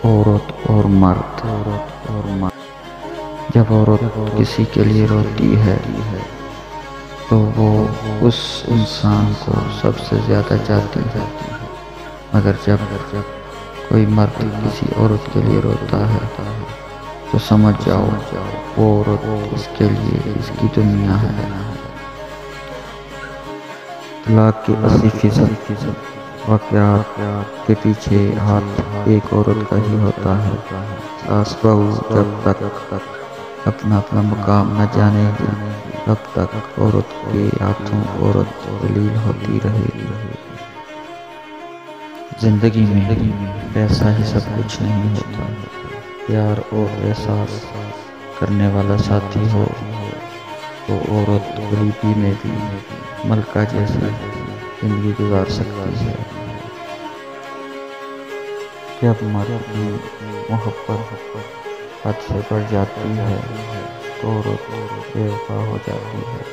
عورت اور مرد۔ جب عورت کسی کے لیے روتی ہے تو وہ اس انسان کو سب سے زیادہ چاہتی ہے، مگر جب کوئی مرد کسی عورت کے لیے روتا ہے تو سمجھ جاؤ وہ عورت اس کے لیے اس کی دنیا ہے۔ طلاق کے 80% واقعات کے پیچھے ہاتھ ایک عورت کا ہی ہوتا ہے۔ ساس بہو جب تک اپنا مقام نہ جانے گی تب تک عورت کے ہاتھوں عورت ذلیل ہوتی رہے گی۔ زندگی میں پیسہ ہی سب کچھ نہیں ہوتا، پیار اور احساس کرنے والا ساتھی ہو تو عورت غریبی میں بھی ملکہ جیسی زندگی گزار سکتی ہے۔ جب مرد کی محبت حد سے بڑھ جاتی ہے تو عورت بے وفا ہو جاتی ہے۔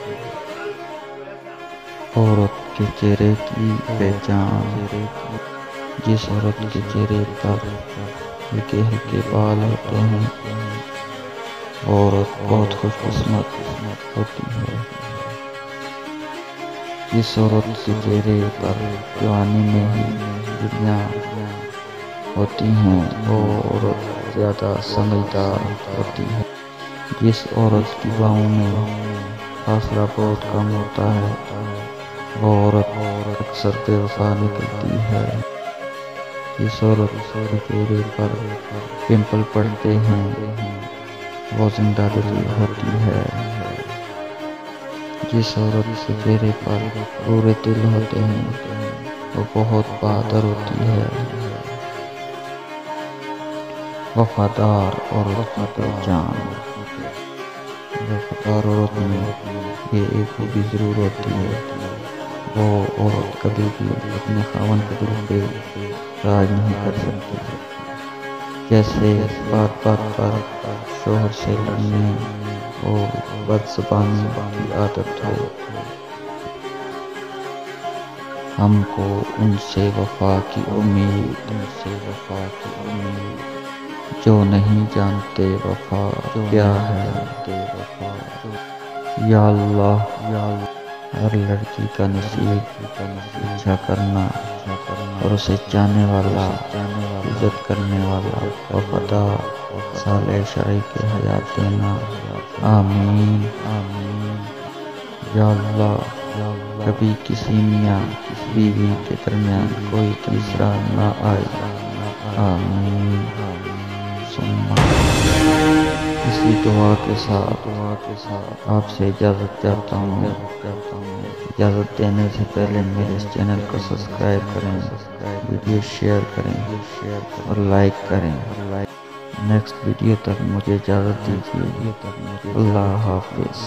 عورت کے چہرے کی پہچان۔ جس عورت کے چہرے پر ہلکے ہلکے بال ہوتے ہیں وہ عورت بہت خوش قسمت ہوتی ہے۔ جس عورت کے چہرے پر جوانی میں ہی جھریاں ہوتی ہیں وہ عورت زیادہ سمجھدار ہوتی ہے۔ جس عورت کی باہوں میں فاصلہ بہت کم ہوتا ہے وہ عورت اکثر بے وفا نکلتی ہے۔ جس عورت کے چہرے پر پمپل پڑتے ہیں وہ زندہ دل ہوتی ہے۔ جس عورت کے چہرے پر پورے دل ہوتے ہیں وہ بہت بہادر ہوتی ہے۔ وفادار عورت کی پہچان۔ وفادار عورت میں یہ ایک خوبی ضرور ہوتی ہے، وہ عورت کبھی بھی اپنے خاوند کے دل پہ راج نہیں کر سکتی۔ جیسے بات بات پر شوہر سے لڑنے اور بد زبانی کی عادت ہو۔ ہم کو ان سے وفا کی امید، جو نہیں جانتے وفا کیا ہے۔ یا اللہ، ہر لڑکی کا نصیب اچھا کرنا اور اسے چاہنے والا، عزت کرنے والا، وفادار، صالح شرعی کی حیات دینا۔ آمین۔ یا اللہ، کبھی کسی میاں بیوی کے درمیان کوئی تیسرا نہ آئے۔ آمین۔ اسی دعا کے ساتھ آپ سے اجازت چاہتا ہوں۔ اجازت دینے سے پہلے میرے اس چینل کو سبسکرائب کریں، ویڈیو شیئر کریں اور لائک کریں۔ نیکسٹ ویڈیو تک مجھے اجازت دیجیے۔ اللہ حافظ۔